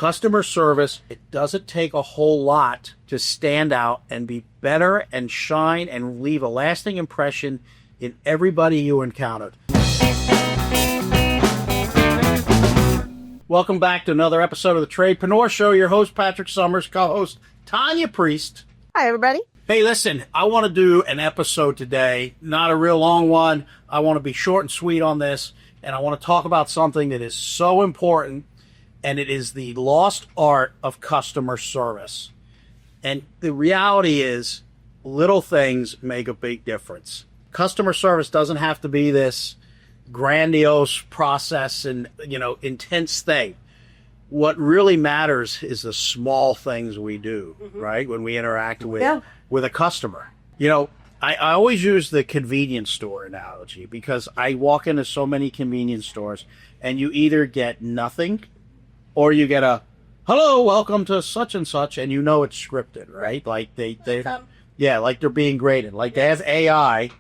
Customer service, it doesn't take a whole lot to stand out and be better and shine and leave a lasting impression in everybody you encountered. Welcome back to another episode of the Tradepreneur Show. Your host, Patrick Somers, co-host Tanya Priest. Hi, everybody. Hey, listen, I want to do an episode today, not a real long one. I want to be short and sweet on this, and I want to talk about something that is so important, and it is the lost art of customer service. And the reality is, little things make a big difference. Customer service doesn't have to be this grandiose process and, intense thing. What really matters is the small things we do, right? When we interact with a customer. I always use the convenience store analogy because I walk into so many convenience stores and you either get nothing or you get a, hello, welcome to such and such, and it's scripted, right? Like like they're being graded. Like they have AI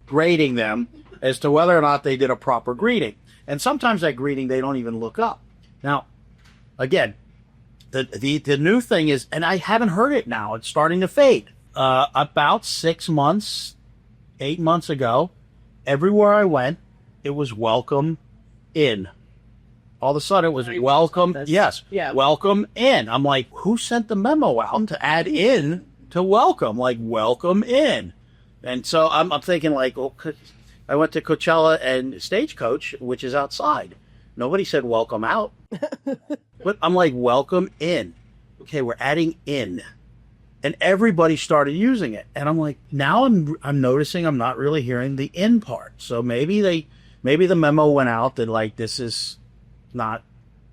grading them as to whether or not they did a proper greeting. And sometimes that greeting they don't even look up. Now, again, the new thing is, and I haven't heard it now, it's starting to fade. About 8 months ago, everywhere I went, it was welcome in. All of a sudden, it was welcome. Yes. Yeah. Welcome in. I'm like, who sent the memo out to add in to welcome? Like, welcome in. And so I'm thinking, like, well, I went to Coachella and Stagecoach, which is outside. Nobody said welcome out. But I'm like, welcome in. Okay, we're adding in. And everybody started using it. And I'm like, now I'm noticing I'm not really hearing the in part. So maybe the memo went out that, like, this is not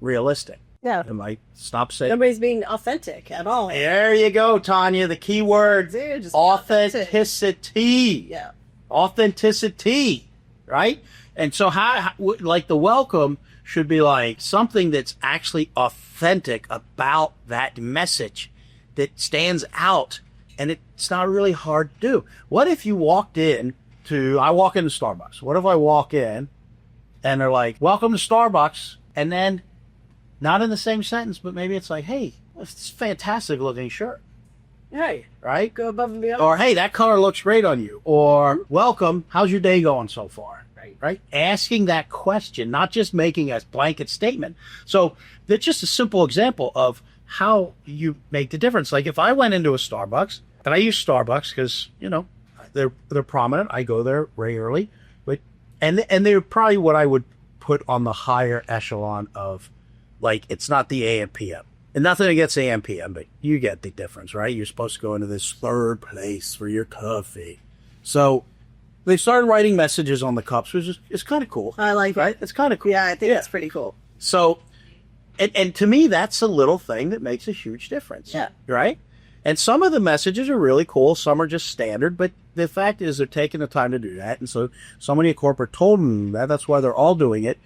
realistic. Yeah. It might stop saying. Nobody's being authentic at all. There you go, Tanya. The key word. Just authenticity. Yeah. Authenticity. Right? And so how like the welcome should be like something that's actually authentic about that message that stands out. And it's not really hard to do. What if you walked in I walk into Starbucks. What if I walk in and they're like, welcome to Starbucks. And then, not in the same sentence, but maybe it's like, hey, it's a fantastic looking shirt. Hey. Right? Go above and beyond. Or, hey, that color looks great on you. Or, welcome, how's your day going so far? Right? Asking that question, not just making a blanket statement. So, that's just a simple example of how you make the difference. Like, if I went into a Starbucks, and I use Starbucks because, they're prominent. I go there regularly. And they're probably what I would put on the higher echelon of, like, it's not the AM PM. And nothing against AM PM, but you get the difference, right? You're supposed to go into this third place for your coffee. So they started writing messages on the cups, which is kind of cool. I like right? it. It's kind of cool. Yeah, I think it's pretty cool. So, and to me, that's a little thing that makes a huge difference. Yeah. Right? And some of the messages are really cool. Some are just standard, but the fact is they're taking the time to do that. And so somebody at corporate told them that. That's why they're all doing it.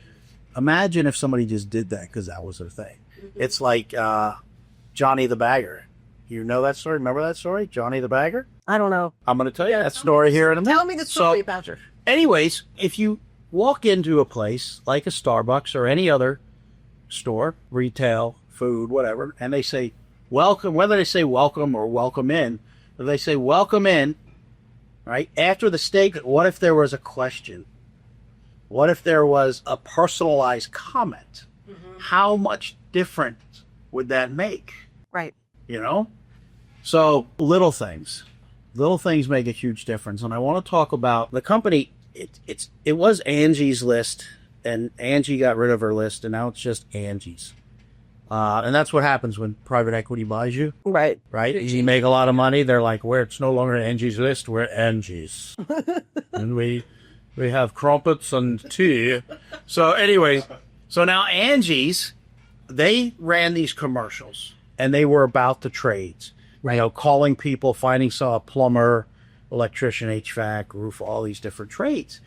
Imagine if somebody just did that because that was their thing. It's like Johnny the Bagger. You know that story? Remember that story? Johnny the Bagger? I don't know. I'm going to tell you that story here in a minute. Tell me the story, Patrick. Anyways, if you walk into a place like a Starbucks or any other store, retail, food, whatever, and they say, welcome, whether they say welcome or welcome in, or they say welcome in, right? After the statement, what if there was a question? What if there was a personalized comment? How much difference would that make? Right. So little things make a huge difference. And I want to talk about the company. It was Angie's List, and Angie got rid of her list, and now it's just Angie's. And that's what happens when private equity buys you. Right. Right? You make a lot of money. They're like, it's no longer Angie's List. We're Angie's. And we have crumpets and tea. So anyway, now Angie's, they ran these commercials, and they were about the trades. Right. Calling people, finding a plumber, electrician, HVAC, roof, all these different trades.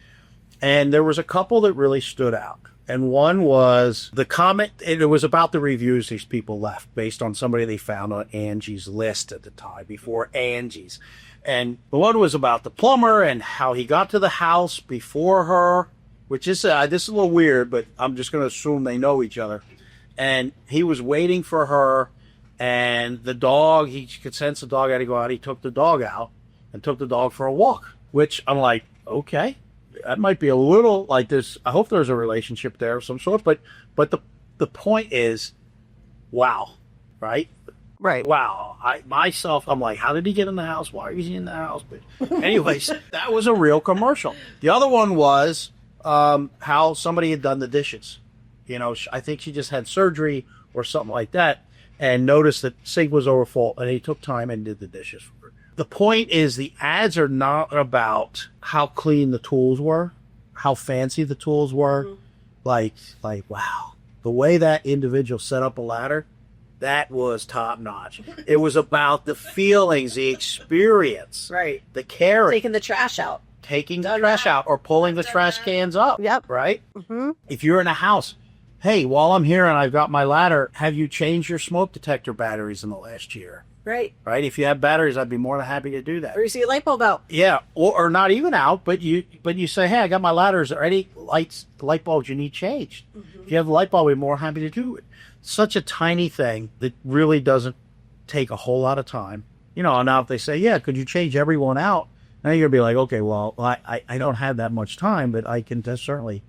And there was a couple that really stood out. And one was the comment, it was about the reviews these people left based on somebody they found on Angie's List at the time, before Angie's. And the one was about the plumber and how he got to the house before her, which is, this is a little weird, but I'm just going to assume they know each other. and he was waiting for her, and the dog, he could sense the dog had to go out. He took the dog out and took the dog for a walk, which I'm like, okay, that might be a little like this. I hope there's a relationship there of some sort, but the point is, wow, right? Right. Wow. I'm like, how did he get in the house? Why is he in the house? But anyways, that was a real commercial. The other one was how somebody had done the dishes. You know, I think she just had surgery or something like that and noticed that sink was over full, and he took time and did the dishes for her. The point is, the ads are not about how clean the tools were, how fancy the tools were. Mm-hmm. Like, wow, the way that individual set up a ladder, that was top notch. It was about the feelings, the experience, Right. the caring. Taking the trash out. Taking the trash out or pulling the trash cans up. Yep. Right? Mm-hmm. If you're in a house, hey, while I'm here and I've got my ladder, have you changed your smoke detector batteries in the last year? Right. Right? If you have batteries, I'd be more than happy to do that. Or you see a light bulb out. Yeah, or not even out, but you say, hey, I got my ladders. Are there any light bulbs you need changed? Mm-hmm. If you have the light bulb, we're more happy to do it. Such a tiny thing that really doesn't take a whole lot of time. You know, now if they say, yeah, could you change everyone out? Now you're going to be like, okay, well, I don't have that much time, but I can certainly,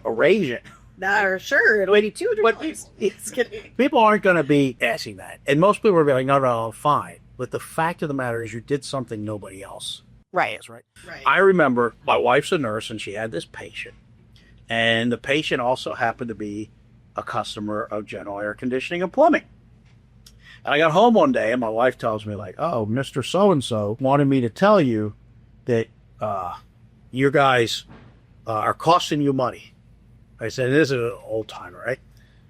arrange it. Nah, sure, it'll be $200. People aren't going to be asking that. And most people are going to be like, no, fine. But the fact of the matter is you did something nobody else Right. has, right? Right. I remember my wife's a nurse, and she had this patient. And the patient also happened to be a customer of general air conditioning and plumbing. And I got home one day and my wife tells me like, oh, Mr. So-and-so wanted me to tell you that your guys are costing you money. I said, this is an old timer, right?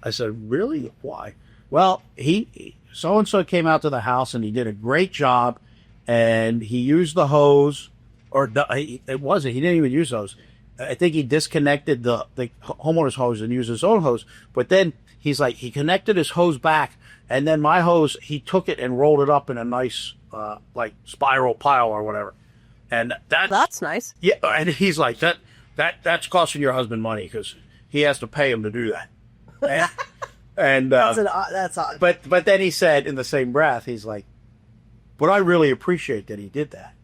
I said, really? Why? Well, he so-and-so came out to the house and he did a great job and he used the hose, or he didn't even use those. I think he disconnected the homeowner's hose and used his own hose. But then he's like, he connected his hose back, and then my hose, he took it and rolled it up in a nice, spiral pile or whatever. And that's nice. Yeah, and he's like, that's costing your husband money because he has to pay him to do that. And that's odd. But then he said in the same breath, he's like, but I really appreciate that he did that.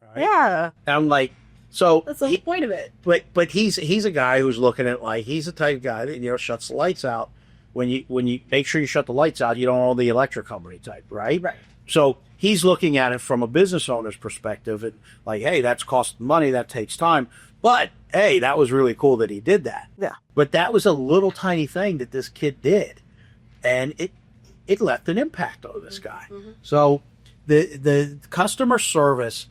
Right? Yeah. And I'm like, so that's the whole point of it. But he's a guy who's looking at, like, he's the type of guy that shuts the lights out. When you make sure you shut the lights out, you don't own the electric company type, right? Right. So he's looking at it from a business owner's perspective, and like, hey, that's costing money, that takes time. But hey, that was really cool that he did that. Yeah. But that was a little tiny thing that this kid did, and it left an impact on this guy. Mm-hmm. So the customer service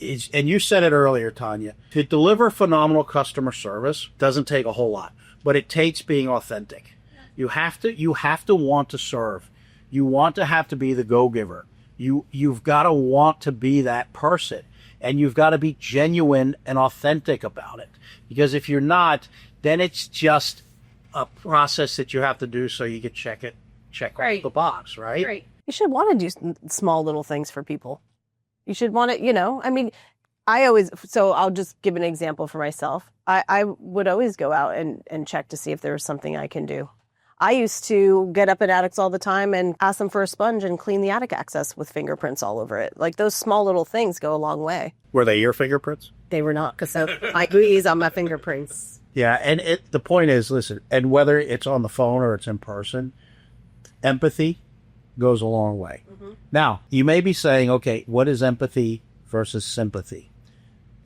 is, and you said it earlier, Tanya, to deliver phenomenal customer service doesn't take a whole lot, but it takes being authentic. You have to want to serve. You want to have to be the go-giver. You've got to want to be that person, and you've got to be genuine and authentic about it. Because if you're not, then it's just a process that you have to do so you can check right. off the box, right? Right. You should want to do small little things for people. You should want to, I mean, so I'll just give an example for myself. I would always go out and check to see if there was something I can do. I used to get up at attics all the time and ask them for a sponge and clean the attic access with fingerprints all over it. Like, those small little things go a long way. Were they your fingerprints? They were not, because I grease on my fingerprints. Yeah, and the point is, listen, and whether it's on the phone or it's in person, empathy goes a long way. Mm-hmm. Now, you may be saying, okay, what is empathy versus sympathy?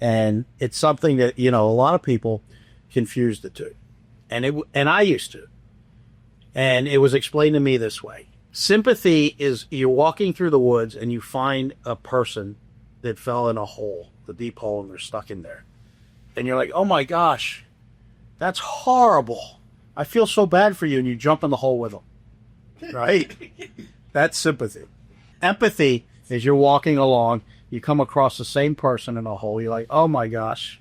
And it's something that, a lot of people confuse the two. And I used to. And it was explained to me this way. Sympathy is you're walking through the woods and you find a person that fell in a hole, the deep hole, and they're stuck in there. And you're like, oh my gosh, that's horrible. I feel so bad for you. And you jump in the hole with them. Right? That's sympathy. Empathy is you're walking along, you come across the same person in a hole. You're like, oh my gosh,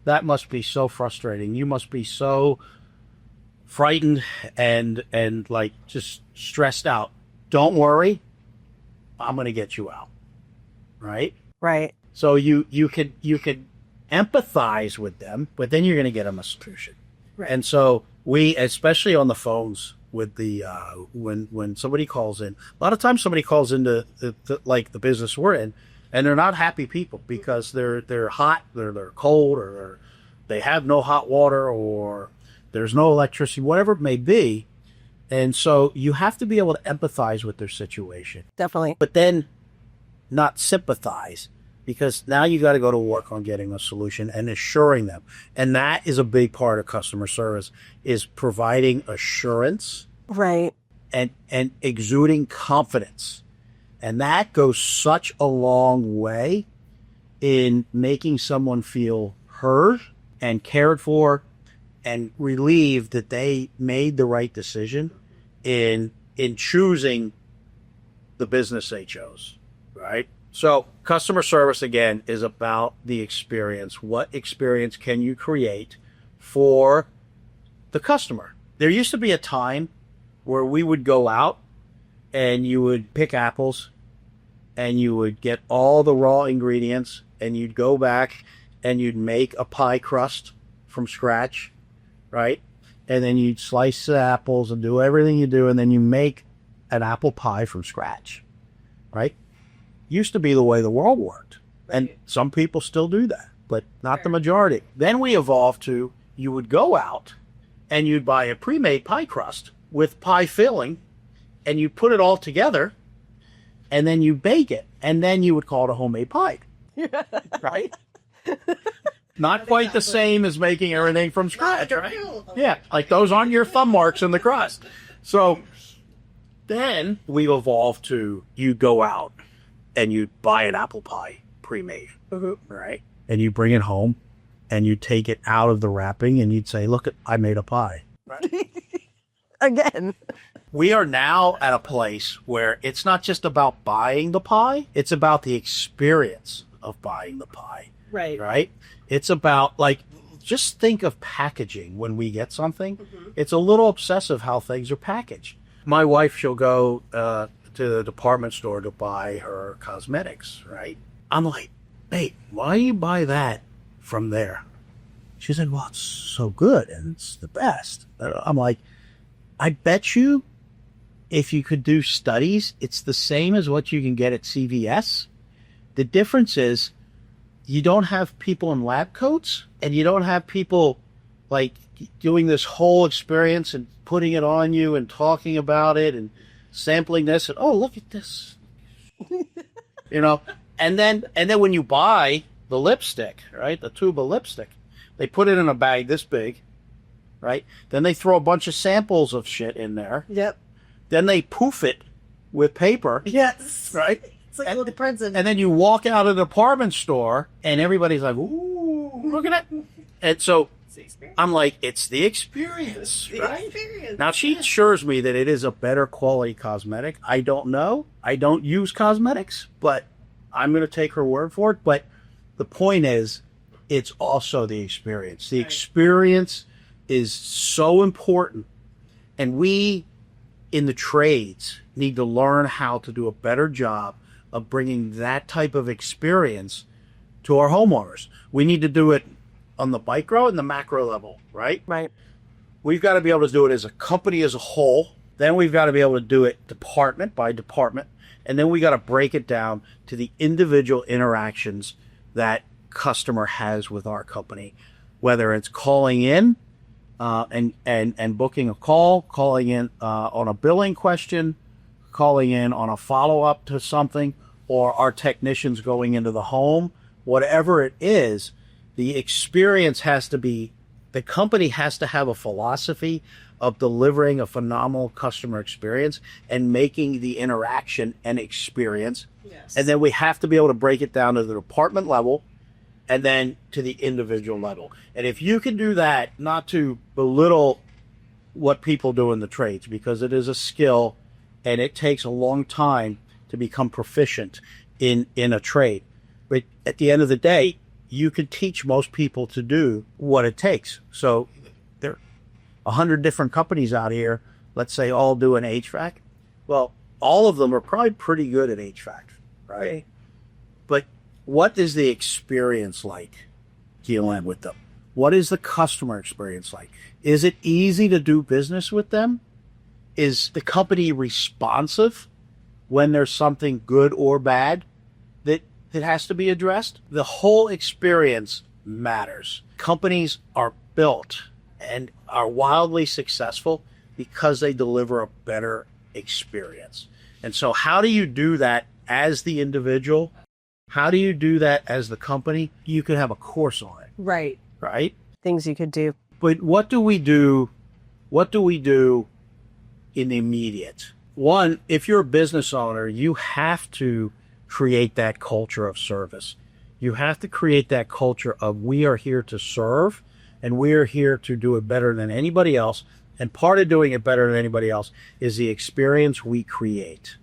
that must be so frustrating. You must be so frightened and like just stressed out. Don't worry, I'm going to get you out. Right? Right. So you could empathize with them, but then you're going to get them a solution. Right. And so we, especially on the phones, with the when somebody calls in. A lot of times somebody calls into like the business we're in, and they're not happy people because they're hot, they're cold, or they have no hot water, or there's no electricity, whatever it may be. And so you have to be able to empathize with their situation. Definitely. But then not sympathize, because now you got to go to work on getting a solution and assuring them. And that is a big part of customer service, is providing assurance, Right. and exuding confidence. And that goes such a long way in making someone feel heard and cared for and relieved that they made the right decision in choosing the business they chose, right? So customer service, again, is about the experience. What experience can you create for the customer? There used to be a time where we would go out and you would pick apples and you would get all the raw ingredients and you'd go back and you'd make a pie crust from scratch, right? And then you'd slice the apples and do everything you do, and then you make an apple pie from scratch, right? Used to be the way the world worked. And some people still do that, but not the majority. Then we evolved to, you would go out and you'd buy a pre-made pie crust with pie filling, and you put it all together, and then you bake it, and then you would call it a homemade pie, right? Not quite the same as making everything from scratch, right? Yeah, like those aren't your thumb marks in the crust. So then we evolved to, you go out and you buy an apple pie pre-made, right? And you bring it home and you take it out of the wrapping and you'd say, look, I made a pie. Right? Again. We are now at a place where it's not just about buying the pie, it's about the experience of buying the pie. Right. Right? It's about, like, just think of packaging when we get something. It's a little obsessive how things are packaged. My wife, she'll go to the department store to buy her cosmetics, right? I'm like, hey, why do you buy that from there? She said, well, it's so good and it's the best. I'm like, I bet you if you could do studies, it's the same as what you can get at CVS. The difference is you don't have people in lab coats, and you don't have people like doing this whole experience and putting it on you and talking about it and sampling this and, oh, look at this, you know. And then when you buy the lipstick, right, the tube of lipstick, they put it in a bag this big, right? Then they throw a bunch of samples of shit in there. Yep. Then they poof it with paper. Yes. Right? It's like a little present. And then you walk out of the department store and everybody's like, ooh, look at that. And so I'm like, it's the experience, right? Now, she assures me that it is a better quality cosmetic. I don't know. I don't use cosmetics, but I'm going to take her word for it. But the point is, it's also the experience. The experience is so important. And we, in the trades, need to learn how to do a better job of bringing that type of experience to our homeowners. We need to do it on the micro and the macro level, right? Right. We've got to be able to do it as a company as a whole. Then we've got to be able to do it department by department. And then we got to break it down to the individual interactions that customer has with our company, whether it's calling in and booking a call, calling in on a billing question, calling in on a follow-up to something, or our technicians going into the home, whatever it is, the experience has to be, the company has to have a philosophy of delivering a phenomenal customer experience and making the interaction an experience. Yes. And then we have to be able to break it down to the department level and then to the individual level. And if you can do that, not to belittle what people do in the trades, because it is a skill and it takes a long time to become proficient in a trade. But at the end of the day, you could teach most people to do what it takes. So there are 100 different companies out here, let's say all do an HVAC. Well, all of them are probably pretty good at HVAC, right? But what is the experience like dealing with them? What is the customer experience like? Is it easy to do business with them? is the company responsive when there's something good or bad that has to be addressed? The whole experience matters. Companies are built and are wildly successful because they deliver a better experience. And so how do you do that as the individual? How do you do that as the company? You could have a course on it. Right. Right? Things you could do. But what do we do? What do we do in the immediate? One, if you're a business owner, you have to create that culture of service. You have to create that culture of we are here to serve and we are here to do it better than anybody else. And part of doing it better than anybody else is the experience we create,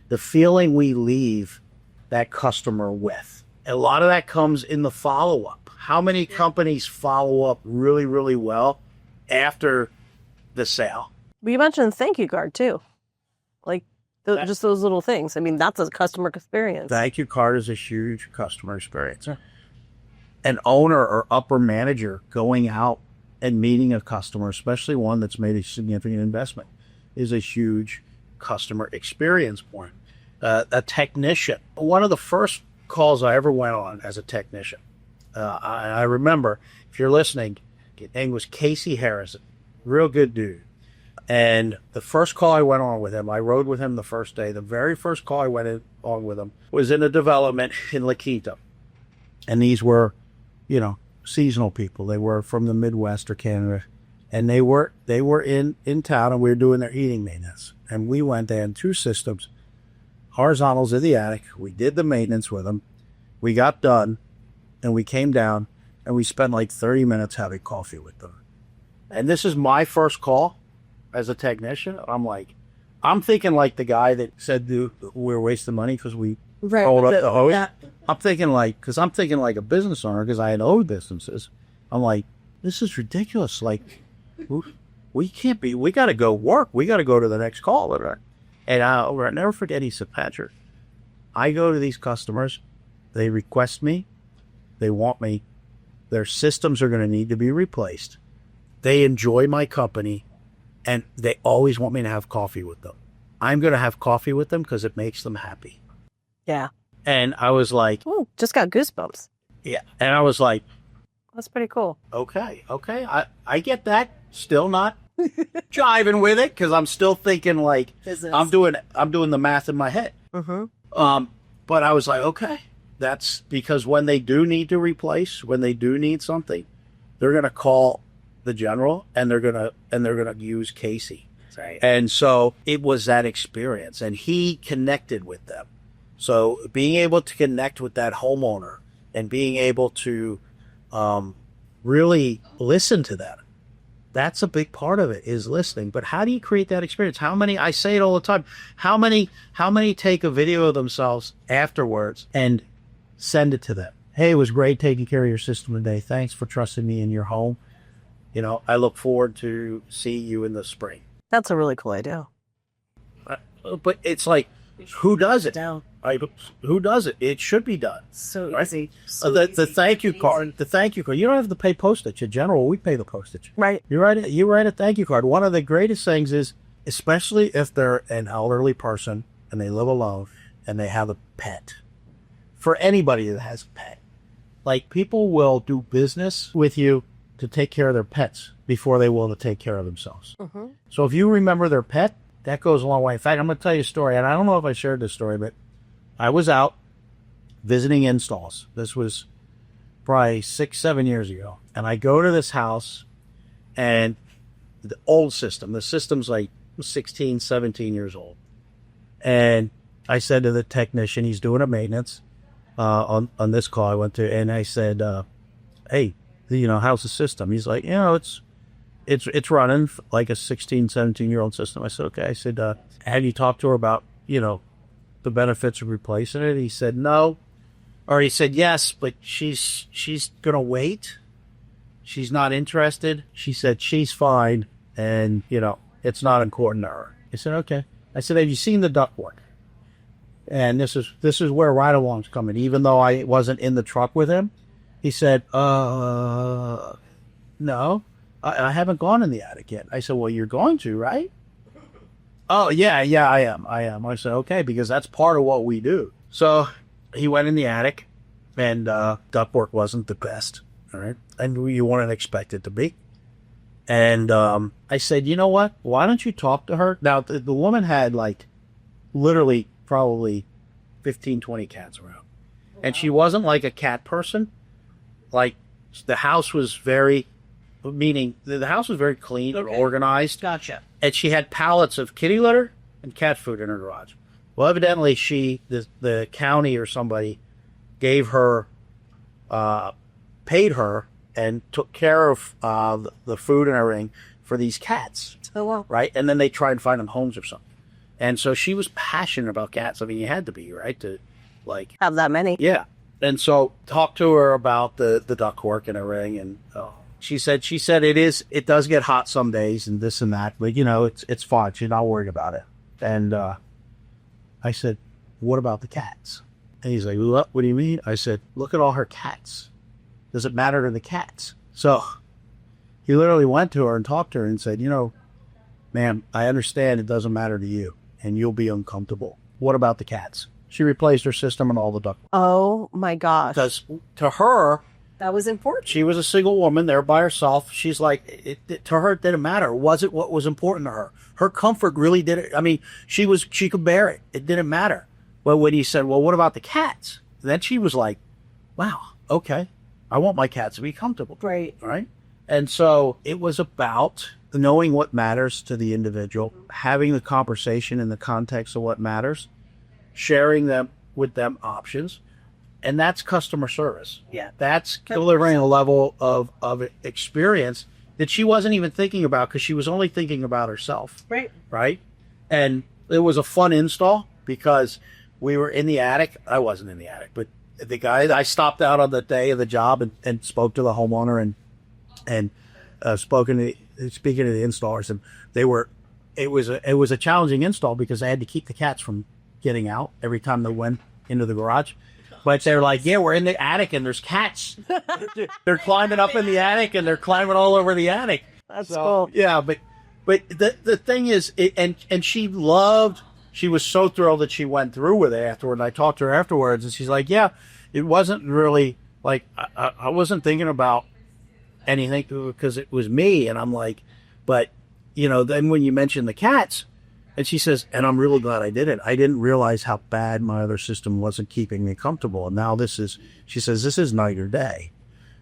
the feeling we leave that customer with. A lot of that comes in the follow-up. How many companies follow up really, really well after the sale? You mentioned thank you card too. Like just those little things. I mean, that's a customer experience. Thank you card is a huge customer experience. An owner or upper manager going out and meeting a customer, especially one that's made a significant investment, is a huge customer experience point. A technician. One of the first calls I ever went on as a technician, I remember, if you're listening, his name was Casey Harrison. Real good dude. And the first call I went on with him, I rode with him the first day. The very first call I went on with him was in a development in La Quinta. And these were, seasonal people. They were from the Midwest or Canada. And they were in town, and we were doing their heating maintenance. And we went there in 2 systems, horizontals in the attic. We did the maintenance with them. We got done, and we came down, and we spent like 30 minutes having coffee with them. And this is my first call as a technician. I'm thinking like the guy that said we're wasting money because we rolled up the hose. Yeah. I'm thinking like a business owner, because I had owned businesses. I'm like, this is ridiculous. Like, we can't be, we got to go work. We got to go to the next call. And I'll never forget, he said, Patrick, I go to these customers. They request me. They want me. Their systems are going to need to be replaced. They enjoy my company, and they always want me to have coffee with them. I'm going to have coffee with them because it makes them happy. Yeah. And I was like... Ooh, just got goosebumps. Yeah. And I was like... That's pretty cool. Okay. I get that. Still not jiving with it, because I'm still thinking like... Business. I'm doing the math in my head. Mm-hmm. But I was like, okay. That's because when they do need to replace, when they do need something, they're going to call the general, and they're going to use Casey. Right. And so it was that experience, and he connected with them. So being able to connect with that homeowner and being able to really listen to them, that's a big part of it, is listening. But how do you create that experience? I say it all the time, how many take a video of themselves afterwards and send it to them? Hey, it was great taking care of your system today. Thanks for trusting me in your home. I look forward to seeing you in the spring. That's a really cool idea. But it's like, who does it? Who does it? It should be done. So right? easy. The thank you card. The thank you card. You don't have to pay postage. In general, we pay the postage. Right. You write a thank you card. One of the greatest things is, especially if they're an elderly person and they live alone and they have a pet. For anybody that has a pet, like, people will do business with you to take care of their pets before they will to take care of themselves. Mm-hmm. So if you remember their pet, that goes a long way. In fact, I'm going to tell you a story, and I don't know if I shared this story, but I was out visiting installs. This was probably 6-7 years ago. And I go to this house, and the old system, the system's like 16, 17 years old. And I said to the technician, he's doing a maintenance on this call I went to, and I said, hey, how's the system? He's like, it's running like a 16, 17-year-old system. I said, okay. I said, have you talked to her about, the benefits of replacing it? He said, no. Or he said, yes, but she's going to wait. She's not interested. She said she's fine, and, it's not important to her. I said, okay. I said, have you seen the ductwork? And this is where ride-along's coming. Even though I wasn't in the truck with him, he said, no, I haven't gone in the attic yet. I said, well, you're going to, right? Oh, yeah, yeah, I am. I said, okay, because that's part of what we do. So he went in the attic, and ductwork wasn't the best, all right? And you wouldn't expect it to be. And I said, you know what? Why don't you talk to her? Now, the woman had, like, literally probably 15, 20 cats around. And she wasn't like a cat person. Like, the house was very, meaning the house was very clean and organized. Gotcha. And she had pallets of kitty litter and cat food in her garage. Well, evidently, the county or somebody gave her, paid her, and took care of the food and everything for these cats. Oh, wow. Right? And then they try and find them homes or something. And so she was passionate about cats. I mean, you had to be, right? To, like, Have that many. yeah. And so talked to her about the ductwork and everything, and she said it does get hot some days and this and that, but it's fine. She's not worried about it. And I said, what about the cats? And he's like, what do you mean? I said, look at all her cats. Does it matter to the cats? So he literally went to her and talked to her and said, ma'am, I understand it doesn't matter to you and you'll be uncomfortable. What about the cats? She replaced her system and all the duct. Oh my gosh. Because to her, That was important. she was a single woman there by herself. She's like, to her, it didn't matter. Was it what was important to her? Her comfort really didn't. I mean, she could bear it. It didn't matter. Well, when he said, well, what about the cats? Then she was like, wow, okay. I want my cats to be comfortable. Right. Right. And so it was about knowing what matters to the individual, having the conversation in the context of what matters, sharing them with them options. And that's customer service. Yeah. That's delivering a level of experience that she wasn't even thinking about because she was only thinking about herself. Right. Right. And it was a fun install because we were in the attic. I wasn't in the attic, but the guy, I stopped out on the day of the job and spoke to the homeowner and speaking to the installers, and it was a challenging install because I had to keep the cats from getting out every time they went into the garage. But they're like, yeah, we're in the attic and there's cats. They're climbing up in the attic and they're climbing all over the attic. That's cool. Yeah, but the thing is, and she was so thrilled that she went through with it afterward. And I talked to her afterwards and she's like, yeah, it wasn't really like, I wasn't thinking about anything because it was me. And I'm like, but then when you mention the cats, and she says, and I'm really glad I did it. I didn't realize how bad my other system wasn't keeping me comfortable. And now she says, this is night or day,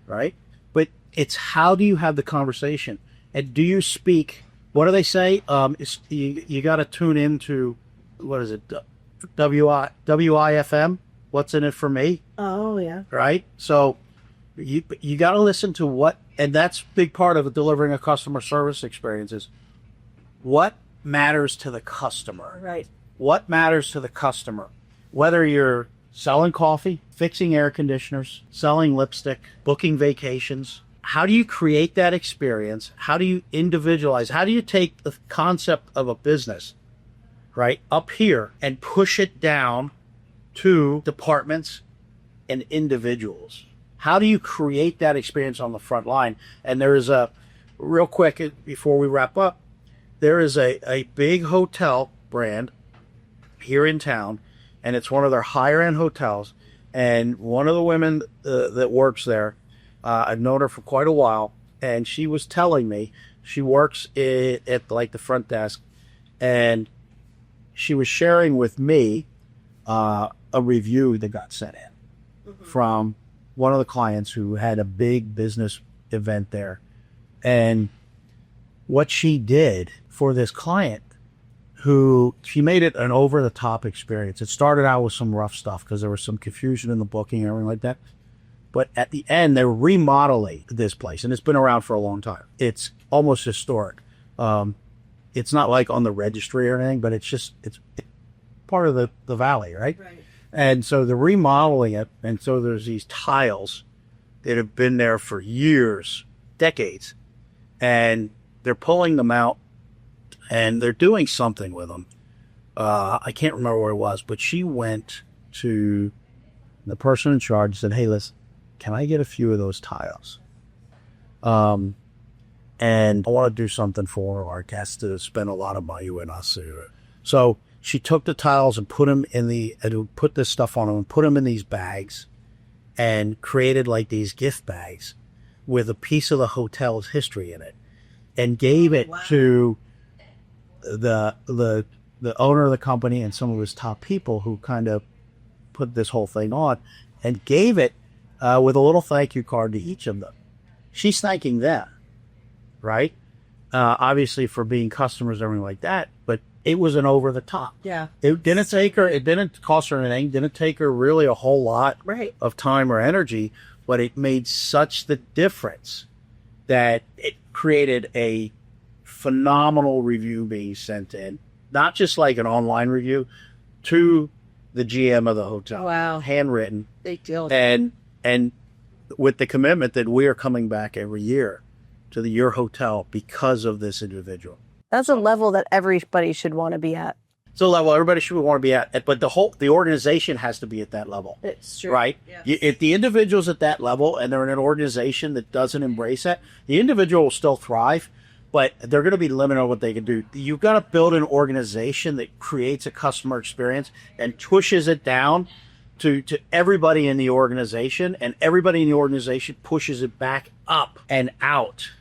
right? But it's how do you have the conversation? And do you speak, what do they say? You got to tune into, what is it? WIFM? What's in it for me? Oh, yeah. Right? So you got to listen to what, and that's a big part of delivering a customer service experience is what matters to the customer. Right. What matters to the customer? Whether you're selling coffee, fixing air conditioners, selling lipstick, booking vacations, how do you create that experience? How do you individualize? How do you take the concept of a business, right, up here and push it down to departments and individuals? How do you create that experience on the front line? And there is real quick before we wrap up, there is a big hotel brand here in town, and it's one of their higher end hotels. And one of the women that works there, I've known her for quite a while, and she was telling me she works at like the front desk, and she was sharing with me a review that got sent in from one of the clients who had a big business event there. And what she did for this client, who she made it an over-the-top experience. It started out with some rough stuff because there was some confusion in the booking and everything like that. But at the end, they're remodeling this place, and it's been around for a long time. It's almost historic. It's not like on the registry or anything, but it's part of the valley, right? Right. And so they're remodeling it, and so there's these tiles that have been there for years, decades, and they're pulling them out, and they're doing something with them. I can't remember where it was, but she went to the person in charge and said, hey, listen, can I get a few of those tiles? and I want to do something for our guests to spend a lot of money with us. So she took the tiles and put this stuff on them and put them in these bags and created like these gift bags with a piece of the hotel's history in it, and gave it to the owner of the company and some of his top people who kind of put this whole thing on, and gave it with a little thank you card to each of them. She's thanking them, right? Obviously for being customers and everything like that, but it was an over the top. Yeah. It didn't cost her anything, didn't take her really a whole lot of time or energy, but it made such the difference that it created a phenomenal review being sent in, not just like an online review, to the GM of the hotel. Wow. Handwritten. Big deal. And with the commitment that we are coming back every year to your hotel because of this individual. That's a level that everybody should want to be at. It's a level everybody should want to be at, but the organization has to be at that level. It's true. Right? Yes. If the individual's at that level and they're in an organization that doesn't embrace that, the individual will still thrive, but they're going to be limited on what they can do. You've got to build an organization that creates a customer experience and pushes it down to everybody in the organization, and everybody in the organization pushes it back up and out.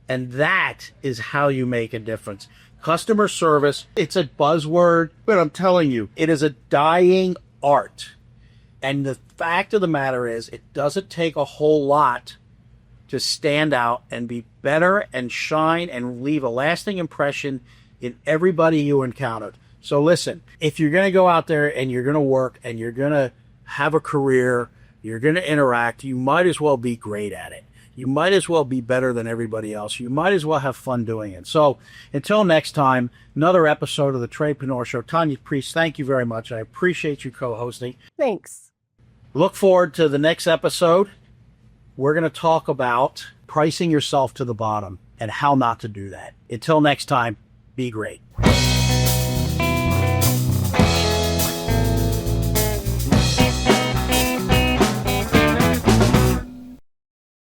And that is how you make a difference. Customer service, it's a buzzword, but I'm telling you, it is a dying art. And the fact of the matter is, it doesn't take a whole lot to stand out and be better and shine and leave a lasting impression in everybody you encountered. So listen, if you're going to go out there and you're going to work and you're going to have a career, you're going to interact, you might as well be great at it. You might as well be better than everybody else. You might as well have fun doing it. So until next time, another episode of the Tradepreneur Show. Tanya Priest, thank you very much. I appreciate you co-hosting. Thanks. Look forward to the next episode. We're going to talk about pricing yourself to the bottom and how not to do that. Until next time, be great.